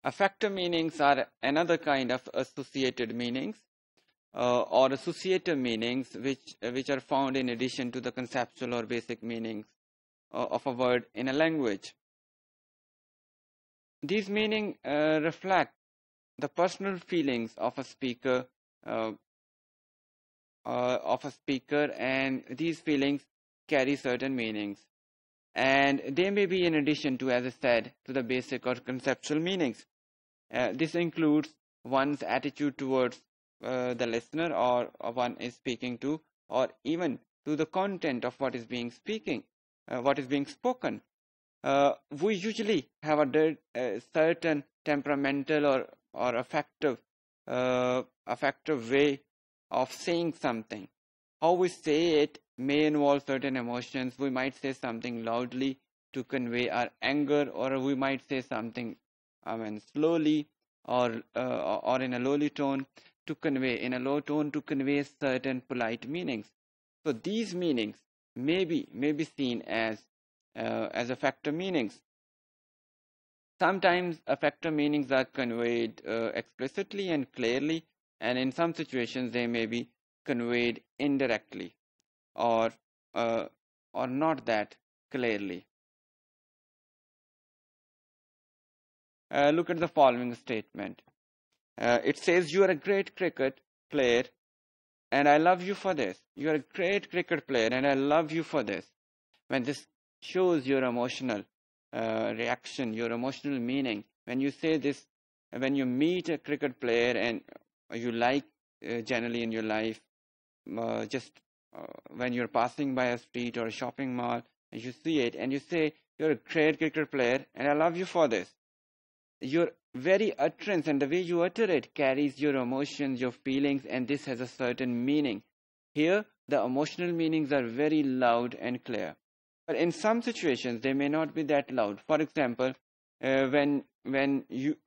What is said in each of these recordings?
Affective meanings are another kind of associated meanings or associative meanings which are found in addition to the conceptual or basic meanings of a word in a language. These meanings reflect the personal feelings of a speaker, and these feelings carry certain meanings. And they may be in addition to, as I said, to the basic or conceptual meanings. This includes one's attitude towards the listener or one is speaking to, or even to the content of what is being spoken. We usually have a certain temperamental or affective way of saying something. How we say it may involve certain emotions. We might say something loudly to convey our anger, or we might say something slowly or in a lowly tone to convey certain polite meanings. So these meanings may be seen as affective meanings. Sometimes affective meanings are conveyed explicitly and clearly, and in some situations they may be conveyed indirectly or not that clearly. Look at the following statement. It says, "You are a great cricket player and I love you for this." You are a great cricket player and I love you for this. When this shows your emotional reaction, your emotional meaning, when you say this, when you meet a cricket player and you like generally in your life, when you're passing by a street or a shopping mall and you see it and you say, "You're a great cricket player and I love you for this," your very utterance and the way you utter it carries your emotions, your feelings, and this has a certain meaning. Here, the emotional meanings are very loud and clear. But in some situations, they may not be that loud. For example, when you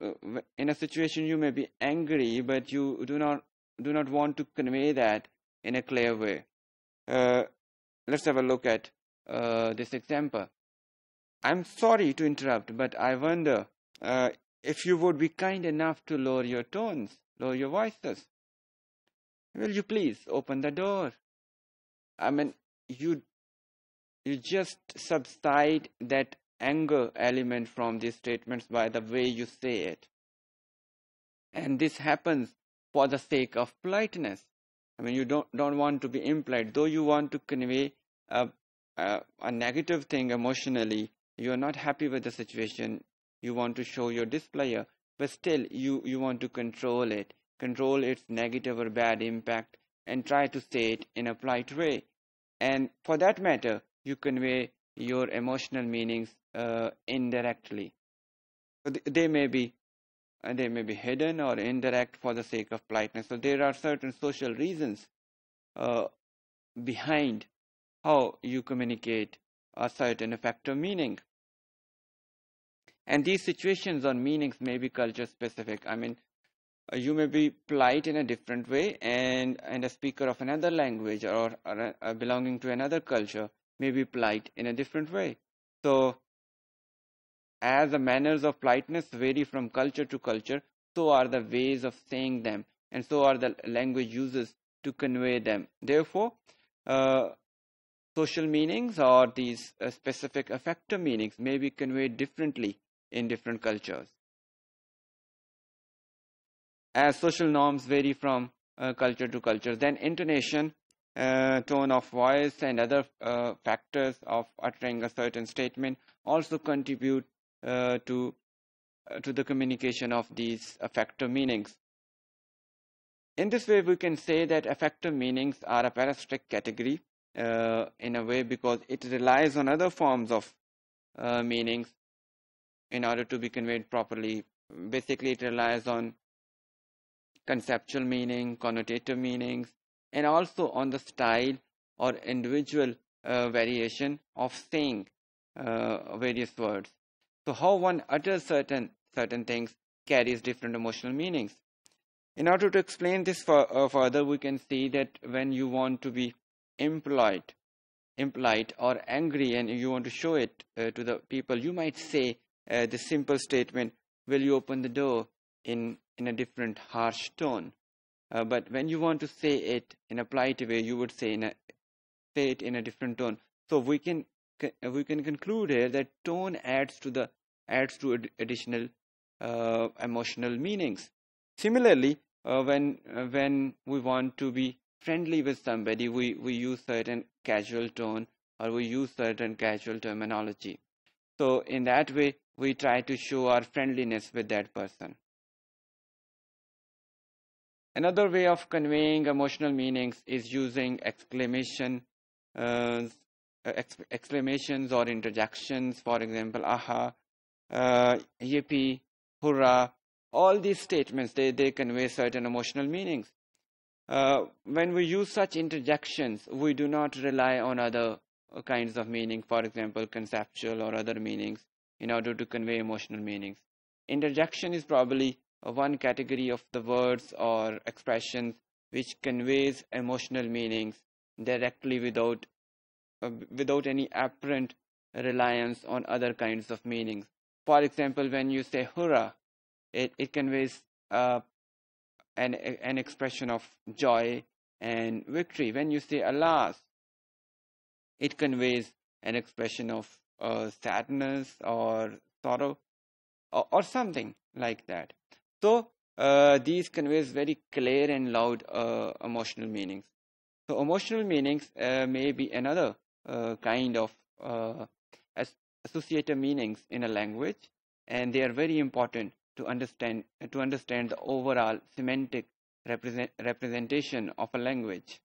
in a situation you may be angry, but you do not want to convey that in a clear way. Let's have a look at this example. "I'm sorry to interrupt, but I wonder if you would be kind enough to lower your tones, lower your voices. Will you please open the door?" You just subside that anger element from these statements by the way you say it. And this happens for the sake of politeness. You don't want to be impolite. Though you want to convey a negative thing emotionally, you are not happy with the situation, you want to show your displeasure, but still you want to control its negative or bad impact, and try to say it in a polite way. And for that matter, you convey your emotional meanings indirectly. So they may be hidden or indirect for the sake of politeness. So there are certain social reasons behind how you communicate a certain affective meaning. And these situations or meanings may be culture specific. You may be polite in a different way, and a speaker of another language or belonging to another culture may be polite in a different way. So as the manners of politeness vary from culture to culture, so are the ways of saying them, and so are the language uses to convey them. Therefore, social meanings or these specific affective meanings may be conveyed differently in different cultures. As social norms vary from culture to culture, then intonation, tone of voice, and other factors of uttering a certain statement also contribute to the communication of these affective meanings. In this way, we can say that affective meanings are a parasitic category in a way, because it relies on other forms of meanings in order to be conveyed properly. Basically, it relies on conceptual meaning, connotative meanings, and also on the style or individual variation of saying various words. So how one utters certain things carries different emotional meanings. In order to explain this further, we can see that when you want to be impolite or angry and you want to show it to the people, you might say the simple statement, will you open the door in a different harsh tone. But when you want to say it in a polite way, you would say it in a different tone. So we can conclude here that tone adds to additional emotional meanings. Similarly, when we want to be friendly with somebody, we use certain casual tone, or we use certain casual terminology. So in that way, we try to show our friendliness with that person. Another way of conveying emotional meanings is using uh, exclamations or interjections. For example, aha, yippee, hurrah. All these statements, they convey certain emotional meanings. When we use such interjections, we do not rely on other kinds of meaning, for example, conceptual or other meanings, in order to convey emotional meanings. Interjection is probably one category of the words or expressions which conveys emotional meanings directly without any apparent reliance on other kinds of meanings. For example, when you say hurrah, it conveys an expression of joy and victory. When you say alas, it conveys an expression of sadness or sorrow, or something like that. So these conveys very clear and loud emotional meanings. So emotional meanings may be another kind of associative meanings in a language, and they are very important to understand the overall semantic representation of a language.